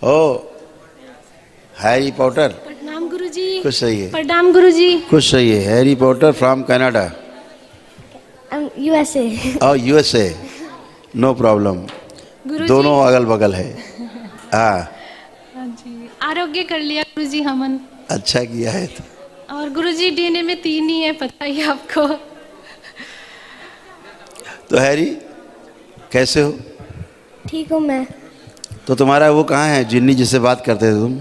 ओ Harry Potter, प्रणाम गुरुजी। खुश रहिए। प्रणाम गुरुजी। खुश रहिए। Harry Potter from Canada USA। और USA, नो प्रॉब्लम, गुरुजी। दोनों अगल बगल है। हाँ, हाँ जी, आरोग्य कर लिया गुरुजी हमन। अच्छा किया है। तो और गुरुजी DNA में 3 ही है, पता ही है आपको। तो हैरी कैसे हो? ठीक हूँ मैं। तो तुम्हारा वो कहाँ है जिन्नी जिससे बात करते थे तुम?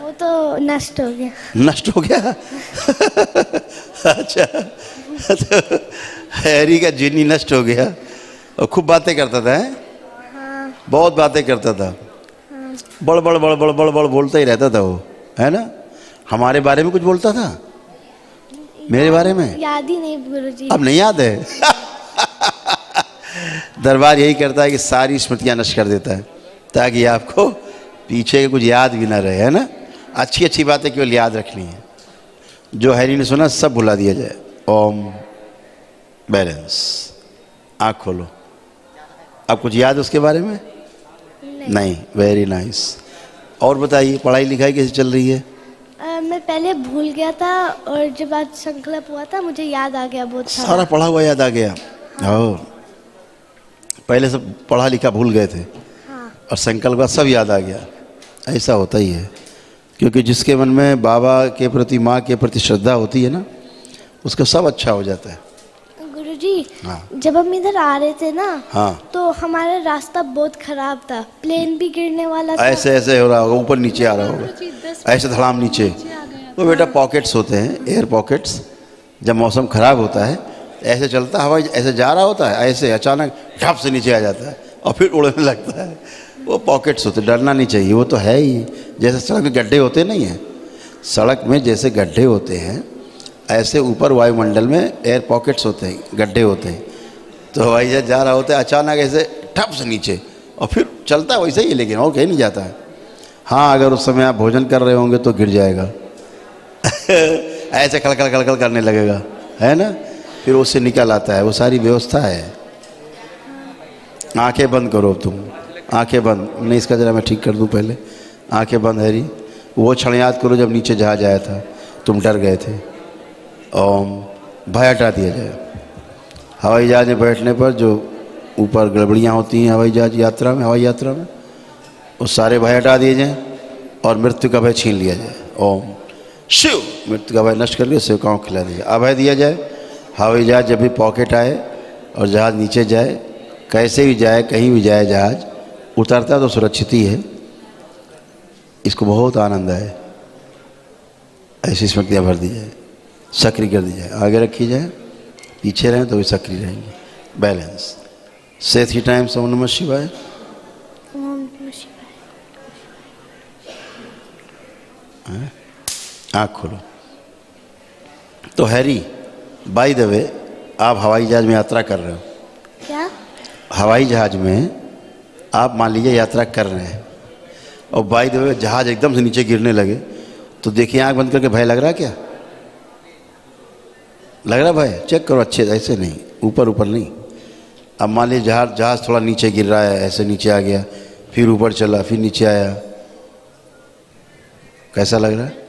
वो तो नष्ट हो गया। नष्ट हो गया। अच्छा, तो हैरी का जिन्नी नष्ट हो गया और खूब बातें करता था, है? हाँ। बहुत बातें करता था। हाँ। बड़ बड़ बड़ बड़ बड़ बड़ बोलता ही रहता था वो, है ना? हमारे बारे में कुछ बोलता था? मेरे बारे में याद ही नहीं गुरुजी। अब नहीं याद है। दरबार यही करता है कि सारी स्मृतियां नष्ट कर देता है ताकि आपको पीछे के कुछ याद भी ना रहे, है ना? अच्छी अच्छी बातें केवल याद रखनी है। जो हैरी ने सुना सब भुला दिया जाए। ओम बैलेंस। आँख खोलो। अब कुछ याद उसके बारे में? नहीं। Very nice. और बताइए पढ़ाई लिखाई कैसे चल रही है? मैं पहले भूल गया था और जब आज संकल्प हुआ था मुझे याद आ गया बहुत सारा पढ़ा हुआ याद आ गया। हाँ। पहले सब पढ़ा लिखा भूल गए थे। हाँ। और संकल्प का सब याद आ गया। ऐसा होता ही है, क्योंकि जिसके मन में बाबा के प्रति, माँ के प्रति श्रद्धा होती है ना, उसका सब अच्छा हो जाता है। गुरुजी, हाँ। जब हम इधर आ रहे थे ना, हाँ। तो हमारा रास्ता बहुत खराब था, प्लेन भी गिरने वाला था। ऐसे ऐसे हो रहा होगा, ऊपर नीचे आ रहा होगा, ऐसे धड़ाम नीचे। वो बेटा पॉकेट्स होते हैं, एयर पॉकेट्स। जब मौसम खराब होता है ऐसे चलता, हवा ऐसे जा रहा होता है, ऐसे अचानक ढप से नीचे आ जाता है और फिर उड़ने लगता है। वो पॉकेट्स होते, डरना नहीं चाहिए। वो तो है ही, जैसे सड़क में गड्ढे होते नहीं हैं, सड़क में जैसे गड्ढे होते हैं ऐसे ऊपर वायुमंडल में एयर पॉकेट्स होते हैं, गड्ढे होते हैं। तो हवाई जहाज जा रहा होता है, अचानक ऐसे ठप से नीचे और फिर चलता है वैसे ही, लेकिन और कहीं नहीं जाता है। हाँ, अगर उस समय आप भोजन कर रहे होंगे तो गिर जाएगा। ऐसे खड़खड़ खड़खड़ करने लगेगा, है ना? फिर उससे निकल आता है। वो सारी व्यवस्था है। आंखें बंद करो तुम, आंखें बंद। नहीं, इसका जरा मैं ठीक कर दूं पहले। आंखें बंद हैरी। वो क्षण याद करो जब नीचे जहाज आया था, तुम डर गए थे। ओम, भय हटा दिया जाए। हवाई जहाज में बैठने पर जो ऊपर गड़बड़ियाँ होती हैं हवाई जहाज यात्रा में, हवाई यात्रा में, वो सारे भय हटा दिए जाएँ और मृत्यु का भय छीन लिया जाए। ओम शिव, मृत्यु का भय नष्ट करके सेवकाओं को खिला दिया, अभय दिया जाए। हवाई जहाज जब भी पॉकेट आए और जहाज नीचे जाए, कैसे भी जाए, कहीं भी जाए, जहाज उतरता तो सुरक्षित ही है। इसको बहुत आनंद है। ऐसी स्मृतियाँ भर दी जाए, सक्रिय कर दी जाए, आगे रखी जाए, पीछे रहें तो भी सक्रिय रहेंगे। बैलेंस। से 3 टाइम्स ओम नमः शिवाय। ओम नमः शिवाय। आँख खोलो। तो हैरी, बाय द वे, आप हवाई जहाज में यात्रा कर रहे हो। क्या? हवाई जहाज में आप मान लीजिए यात्रा कर रहे हैं और बाय द वे जहाज एकदम से नीचे गिरने लगे तो देखिए, आंख बंद करके भय लग रहा क्या? लग रहा भय? चेक करो अच्छे, ऐसे नहीं, ऊपर ऊपर नहीं। अब मान लीजिए जहाज थोड़ा नीचे गिर रहा है, ऐसे नीचे आ गया, फिर ऊपर चला, फिर नीचे आया। कैसा लग रहा है?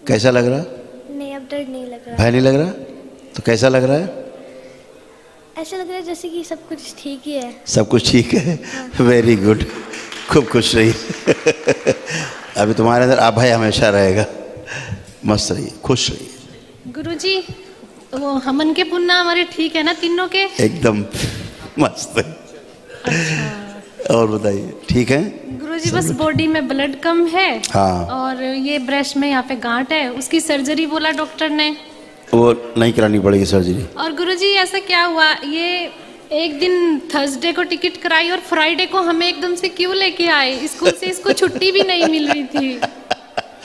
कैसा लग रहा? नहीं, अब डर नहीं लग रहा। भय नहीं लग रहा? तो कैसा लग रहा है? ऐसा लग रहा है जैसे कि सब कुछ ठीक ही है। सब कुछ ठीक है। वेरी गुड, खूब खुश रहिए। अभी तुम्हारे अंदर अभय हमेशा रहेगा। मस्त रहिए, खुश रहिए। गुरुजी, वो हमन के पुन्ना हमारे ठीक है ना तीनों के? एकदम मस्त है। अच्छा। और बताइए, ठीक है? गुरुजी, बस बॉडी में ब्लड कम है। हाँ। और ये ब्रेस्ट में यहाँ पे गांठ है, उसकी सर्जरी बोला डॉक्टर ने। वो नहीं करानी पड़ेगी सर्जरी। और गुरुजी, ऐसा क्या हुआ, ये एक दिन थर्सडे को टिकट कराई और फ्राइडे को हमें एकदम से क्यों लेके आए? स्कूल से इसको छुट्टी भी नहीं मिल रही थी,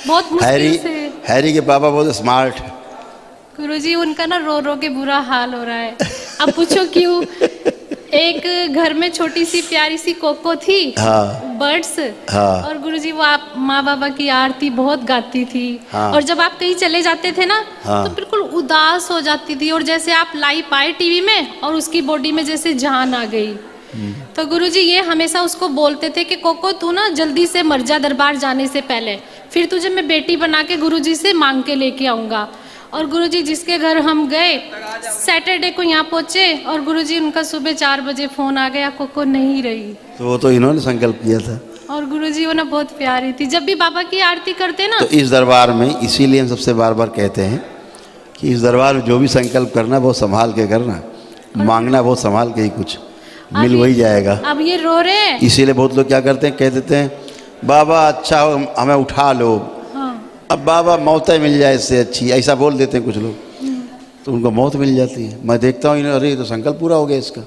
बहुत मुश्किल से। हैरी के पापा बहुत स्मार्ट। गुरुजी, उनका ना रो रो के बुरा हाल हो रहा है। अब पूछो क्यों? एक घर में छोटी सी प्यारी सी कोको थी। हाँ। बर्ड्स। हाँ। और गुरुजी, वो आप माँ बाबा की आरती बहुत गाती थी। हाँ। और जब आप कहीं चले जाते थे ना, हाँ। तो बिल्कुल उदास हो जाती थी, और जैसे आप लाइव आए टीवी में और उसकी बॉडी में जैसे जान आ गई। तो गुरुजी ये हमेशा उसको बोलते थे कि कोको तू ना जल्दी से मर जा दरबार जाने से पहले, फिर तुझे मैं बेटी बना के गुरुजी से मांग के लेके आऊँगा। और गुरुजी जिसके घर हम गए सैटरडे को यहाँ पहुँचे और गुरुजी उनका सुबह 4 बजे फ़ोन आ गया, कोको नहीं रही। तो वो तो इन्होंने संकल्प किया था। और गुरुजी वो ना बहुत प्यारी थी, जब भी बाबा की आरती करते ना तो इस दरबार में इसीलिए हम सबसे बार बार कहते हैं कि इस दरबार में जो भी संकल्प करना बहुत संभाल के करना, मांगना बहुत संभाल के ही, कुछ मिल वही जाएगा। अब ये रो रहे हैं। इसीलिए बहुत लोग क्या करते हैं, कह देते हैं बाबा अच्छा हो हमें उठा लो, हाँ। अब बाबा मौत ही मिल जाए इससे अच्छी, ऐसा बोल देते हैं कुछ लोग, तो उनको मौत मिल जाती है। मैं देखता हूँ इन्हें, अरे ये तो संकल्प पूरा हो गया इसका,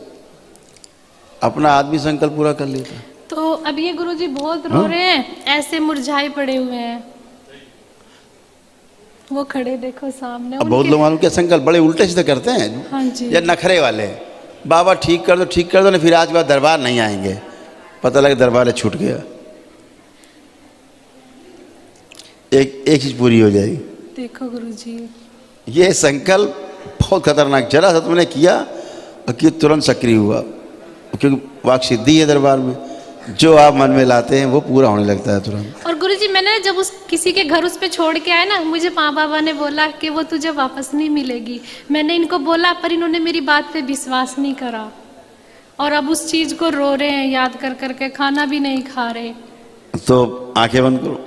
अपना आदमी संकल्प पूरा कर लेता। तो अब ये गुरुजी बहुत रो रहे हैं, ऐसे मुरझाए पड़े हुए हैं, वो खड़े देखो सामने। अब बहुत लोग मालूम क्या संकल्प बड़े उल्टे सीधे करते हैं, हाँ जी, या नखरे वाले, बाबा ठीक कर दो ना, फिर आज के बाद दरबार नहीं आएंगे, पता लगे दरबार छूट गया। एक चीज पूरी हो जाएगी। देखो गुरुजी ये संकल्प बहुत खतरनाक, जरा सा तुमने किया कि तुरंत सक्रिय हुआ, क्योंकि वाक सिद्धि है दरबार में, जो आप मन में लाते हैं वो पूरा होने लगता है तुरंत। और गुरुजी मैंने जब उस किसी के घर उस पे छोड़ के आए ना, मुझे माँ बाबा ने बोला कि वो तुझे वापस नहीं मिलेगी। मैंने इनको बोला पर इन्होंने मेरी बात पे विश्वास नहीं करा, और अब उस चीज को रो रहे हैं याद कर करके, खाना भी नहीं खा रहे। तो आंखें बंद करो,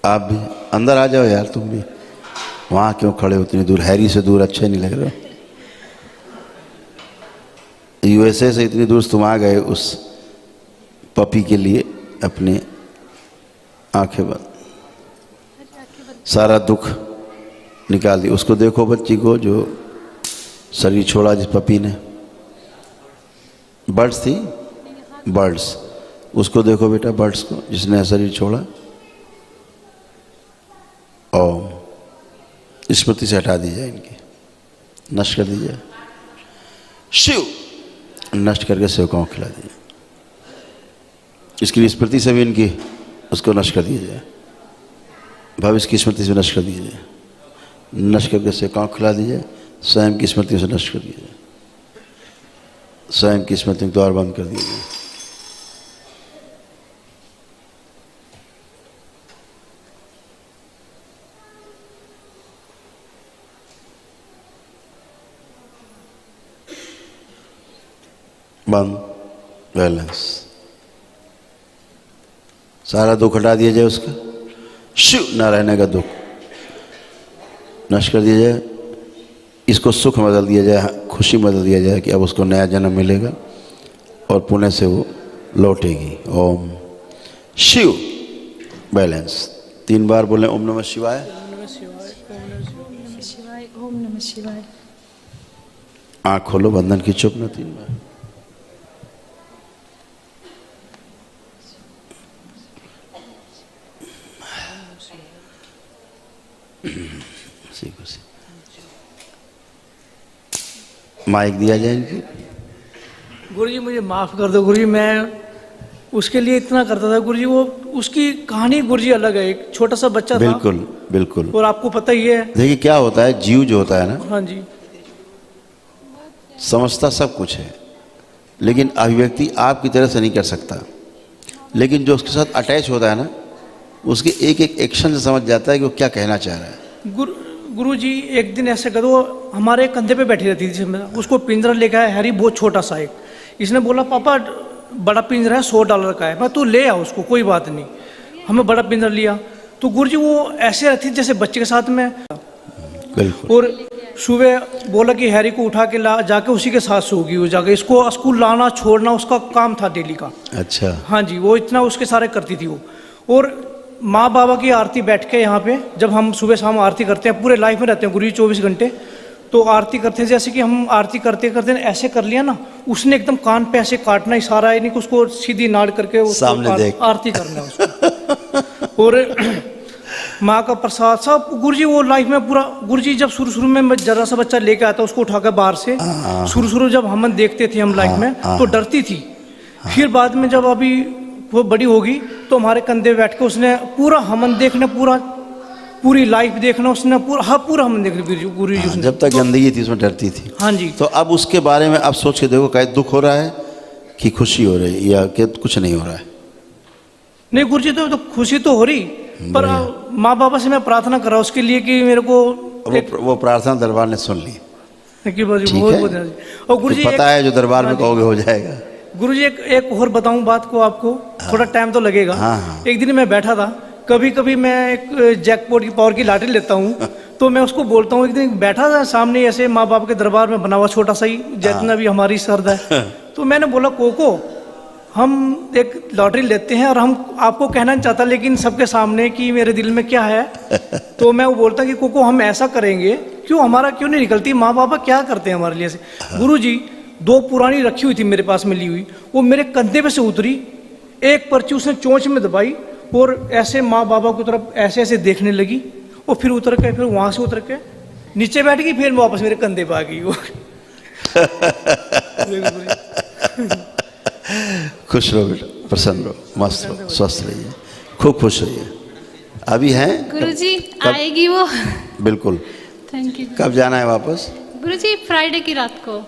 आप भी अंदर आ जाओ यार, तुम भी वहां क्यों खड़े हो इतनी दूर, हैरी से दूर अच्छे नहीं लग रहे। यूएसए से इतनी दूर तुम आ गए उस पपी के लिए, अपने आंखें बंद, सारा दुख निकाल दी। उसको देखो बच्ची को जो शरीर छोड़ा जिस पपी ने, बर्ड्स थी, बर्ड्स, उसको देखो बेटा, बर्ड्स को जिसने शरीर छोड़ा। ओम स्मृति से हटा दी जाए, इनकी नष्ट कर दी जाए, शिव नष्ट करके सेवकाओं को खिला दिया। इसकी स्मृति से भी इनकी उसको नष्ट कर दिया जाए, भविष्य की स्मृति से नष्ट कर दिया जाए, नष्ट करके सेवकाओं को खिला दी जाए, स्वयं की स्मृति से नष्ट कर दिया जाए, स्वयं की स्मृति में द्वार बंद कर दिया जाए। बंद, बैलेंस, सारा दुख हटा दिया जाए, उसका शिव न रहने का दुख नष्ट कर दिया जाए, इसको सुख में बदल दिया जाए, खुशी में बदल दिया जाए कि अब उसको नया जन्म मिलेगा और पुण्य से वो लौटेगी। ओम शिव, बैलेंस, 3 बार बोले ओम नमः शिवाय, ओम नमः शिवाय, ओम नमः शिवाय। आँख खोलो, बंधन की चुप न 3 बार। माइक दिया जाए इनकी। गुरुजी मुझे माफ़ कर दो गुरुजी, मैं उसके लिए इतना करता था गुरुजी, वो उसकी कहानी गुरुजी अलग है, एक छोटा सा बच्चा था। बिल्कुल बिल्कुल, और आपको पता ही है। देखिए क्या होता है, जीव जो होता है ना, हाँ जी, समझता सब कुछ है, लेकिन अभिव्यक्ति आपकी तरह से नहीं कर सकता, लेकिन जो उसके साथ अटैच होता है ना, उसके एक एक एक्शन से समझ जाता है कि वो क्या कहना चाह रहा है। गुरुजी एक दिन ऐसे कर, वो हमारे कंधे पे बैठी रहती थी, उसको पिंजरा लेकर आया हैरी, बहुत छोटा सा एक। इसने बोला पापा बड़ा पिंजरा है, $100 का है। मैं तू ले आ उसको, कोई बात नहीं। हमें बड़ा पिंजरा लिया, तो गुरुजी वो ऐसे रहती जैसे बच्चे के साथ में। और सुबह बोला कि हैरी को उठा के ला, जाके उसी के साथ सोगी वो, जाके इसको स्कूल लाना छोड़ना उसका काम था डेली का। अच्छा, हाँ जी, वो इतना उसके सारे करती थी वो। और माँ बाबा की आरती बैठ के यहाँ पे, जब हम सुबह शाम आरती करते हैं, पूरे लाइफ में रहते हैं गुरुजी 24 घंटे, तो आरती करते हैं, जैसे कि हम आरती करते करते ऐसे कर लिया ना, उसने एकदम कान पे ऐसे काटना, इशारा है नहीं कि उसको सीधी नाड़ करके आरती करना है उसको। और माँ का प्रसाद सब गुरुजी वो लाइफ में पूरा। गुरुजी जब शुरू में जरा सा बच्चा लेके आता, उसको उठाकर बाहर से, शुरू जब हम देखते थे हम लाइफ में, तो डरती थी। फिर बाद में जब अभी वो बड़ी होगी, तो हमारे कंधे बैठ के उसने पूरा हमन देखना, पूरी लाइफ देखना उसने, पूरा हमन देखना गुरुजी उसने। जब तक गंदगी थी उसमें डरती थी। हाँ जी। तो अब उसके बारे में अब सोच के देखो, क्या दुख हो रहा है कि खुशी हो रही है या कि कुछ नहीं हो रहा है? नहीं गुरुजी, तो खुशी तो हो रही, पर माँ बाबा से मैं प्रार्थना कर रहा हूँ उसके लिए कि मेरे को वो प्रार्थना दरबार ने सुन ली। कि बहुत ठीक बहुत है। बहुत- और गुरुजी पता है जो दरबार में कहोगे हो जाएगा। गुरुजी एक और बताऊं बात को आपको, थोड़ा टाइम तो लगेगा। हाँ। एक दिन मैं बैठा था, कभी कभी मैं एक जैकपॉट की पावर की लॉटरी लेता हूँ तो मैं उसको बोलता हूँ, एक दिन बैठा था सामने ऐसे माँ बाप के दरबार में बना हुआ छोटा सा ही, जितना भी हमारी श्रद्धा है, तो मैंने बोला कोको हम एक लॉटरी लेते हैं और हम आपको कहना नहीं चाहता लेकिन सबके सामने कि मेरे दिल में क्या है। तो मैं वो बोलता कि कोको हम ऐसा करेंगे, क्यों हमारा क्यों नहीं निकलती, माँ बाबा क्या करते हैं हमारे लिए से। गुरुजी 2 पुरानी रखी हुई थी मेरे पास में ली हुई, वो मेरे कंधे पे से उतरी, एक पर्ची उसने चोंच में दबाई और ऐसे माँ बाबा की तरफ ऐसे ऐसे देखने लगी, और फिर उतर के फिर वहां से उतर के नीचे बैठ गई, फिर वापस मेरे कंधे पे आ गई वो। खुश रहो बेटा, प्रसन्न रहो, मस्त रहो, स्वस्थ रहिए, खूब खुश रहिए। अभी हैं गुरुजी आएगी वो। बिल्कुल। Thank you. कब जाना है वापस? गुरुजी फ्राइडे की रात को।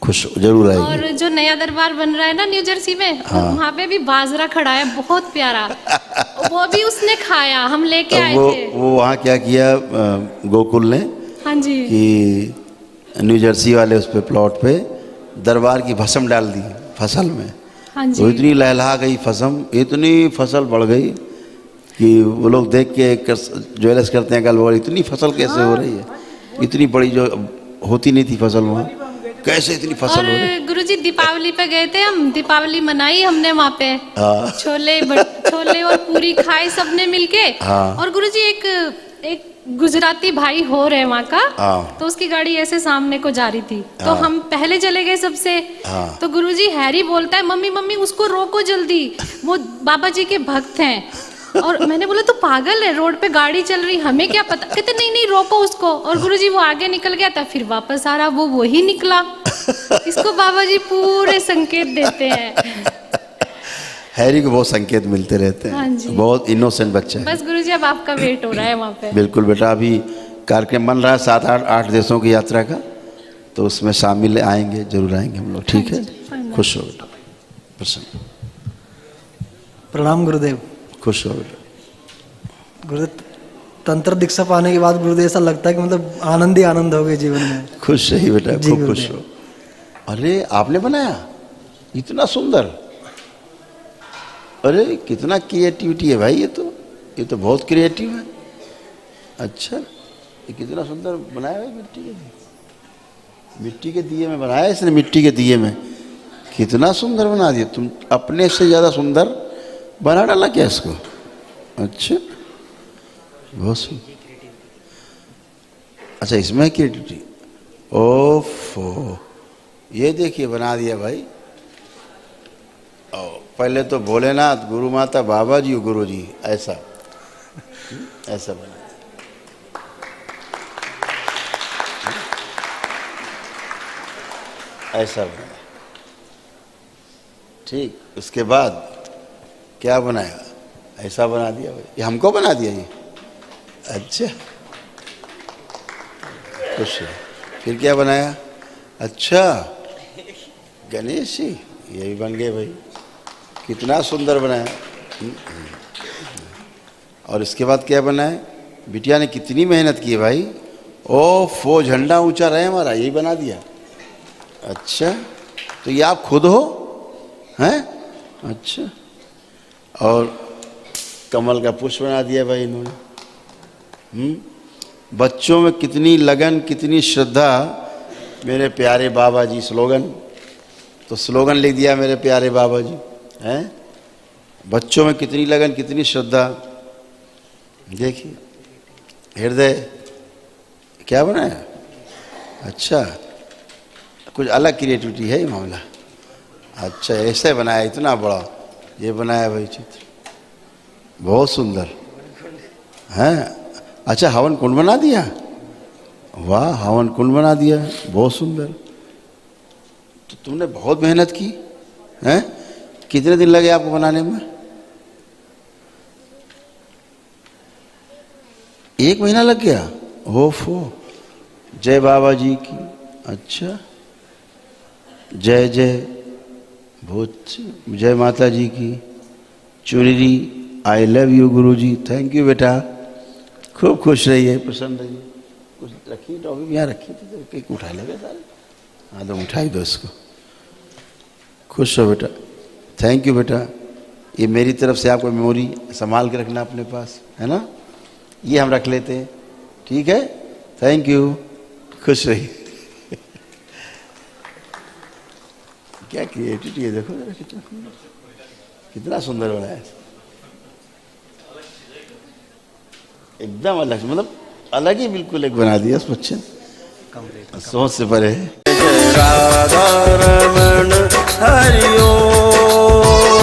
खुश जरूर आएगी। और जो नया दरबार बन रहा है ना न्यू जर्सी में, वहाँ पे भी बाजरा खड़ा है बहुत प्यारा, वो भी उसने खाया, हम लेके आए थे। वो वहाँ क्या किया गोकुल ने हाँ जी। कि न्यू जर्सी वाले उस पे प्लॉट पे दरबार की भस्म डाल दी फसल में। हाँ जी। तो इतनी लहलहा गई फसल, इतनी फसल बढ़ गई कि वो लोग देख के ज्वेलर्स करते हैं गलबड़, इतनी फसल कैसे हो रही है, इतनी बड़ी जो होती नहीं थी फसल वहाँ, कैसे इतनी फसल और हो रही। गुरुजी दीपावली पे गए थे हम, दीपावली मनाई हमने वहाँ पे। हाँ। छोले और पूरी खाए सबने मिलके। हाँ। और गुरुजी एक गुजराती भाई हो रहे वहाँ का, हाँ। तो उसकी गाड़ी ऐसे सामने को जा रही थी, तो हम पहले चले गए सबसे। हाँ। तो गुरुजी हैरी बोलता है मम्मी मम्मी उसको रोको जल्दी, वो बाबा जी के भक्त हैं। और मैंने बोला तो पागल है, रोड पे गाड़ी चल रही, हमें क्या पता। कहते नहीं नहीं रोको उसको। और गुरुजी वो आगे निकल गया था, फिर वापस आ रहा, वो वही निकला। इसको बाबा जी पूरे संकेत देते हैं। हैरी को बहुत संकेत मिलते रहते हैं। हाँ जी। बहुत इनोसेंट बच्चा है। बस गुरुजी अब आपका वेट हो रहा है वहाँ पे। बिल्कुल बेटा, अभी कार्यक्रम बन रहा है 7-8 देशों की यात्रा का, तो उसमें शामिल आएंगे, जरूर आएंगे हम लोग। ठीक है, खुश हो बेटा, प्रसन्न। प्रणाम गुरुदेव। खुश हो बेटा। गुरुदेव तंत्र दीक्षा पाने के बाद गुरुदेव ऐसा लगता है कि मतलब आनंद ही आनंद हो गए जीवन में। खुश रही बेटा, जी खूब खुश हो। अरे आपने बनाया इतना सुंदर, अरे कितना क्रिएटिविटी है भाई, ये तो बहुत क्रिएटिव है। अच्छा, ये कितना सुंदर बनाया है, मिट्टी के दिए में बनाया इसने, मिट्टी के दिए में कितना सुंदर बना दिया। तुम अपने से ज़्यादा सुंदर बना डाला क्या इसको? अच्छा, बहुत सुंदर। अच्छा, इसमें क्रिएटिविटी। ओफो, ये देखिए बना दिया भाई। पहले तो भोलेनाथ, गुरु माता, बाबा जी, गुरु जी, ऐसा ऐसा बना। ऐसा बना, ठीक। उसके बाद क्या बनाया? ऐसा बना दिया भाई, ये हमको बना दिया ये। अच्छा, खुश है। फिर क्या बनाया? अच्छा, गणेश जी, ये भी बन गए भाई, कितना सुंदर बनाया। और इसके बाद क्या बनाया? बिटिया ने कितनी मेहनत की है भाई। ओफ, वो झंडा ऊंचा रहे हमारा, यही बना दिया। अच्छा, तो ये आप खुद हो हैं? अच्छा, और कमल का पुष्प बना दिया भाई इन्होंने। बच्चों में कितनी लगन, कितनी श्रद्धा। मेरे प्यारे बाबा जी, स्लोगन, तो स्लोगन लिख दिया मेरे प्यारे बाबा जी हैं। बच्चों में कितनी लगन, कितनी श्रद्धा। देखिए, हृदय क्या बनाया? अच्छा, कुछ अलग क्रिएटिविटी है ये मामला। अच्छा, ऐसे बनाया, इतना बड़ा ये बनाया भाई चित्र, बहुत सुंदर हैं। अच्छा, हवन कुंड बना दिया, वाह, हवन कुंड बना दिया, बहुत सुंदर। तो तुमने बहुत मेहनत की हैं। कितने दिन लगे आपको बनाने में? 1 महीना लग गया? ओफो, जय बाबा जी की। अच्छा, जय जय बहुत जय माता जी की। चुनरी I love you Guru ji, thank you बेटा, खूब खुश रहिए, प्रसन्न रहिए। कुछ रखी टॉफी यहाँ रखी थी तो केक उठा लेगा सारे। हाँ तो उठाई दो इसको, खुश हो बेटा, थैंक यू बेटा। ये मेरी तरफ से आपको मेमोरी संभाल के रखना अपने पास, है ना, ये हम रख लेते हैं, ठीक है, थैंक यू, खुश रहिए। क्या क्रिएटिविटी है, देखो जरा कितना सुंदर बनाया है, एकदम अलग, मतलब अलग ही बिल्कुल एक बना दिया उस बच्चे ने, सोच से परे है। राधा रमण हरि ओम।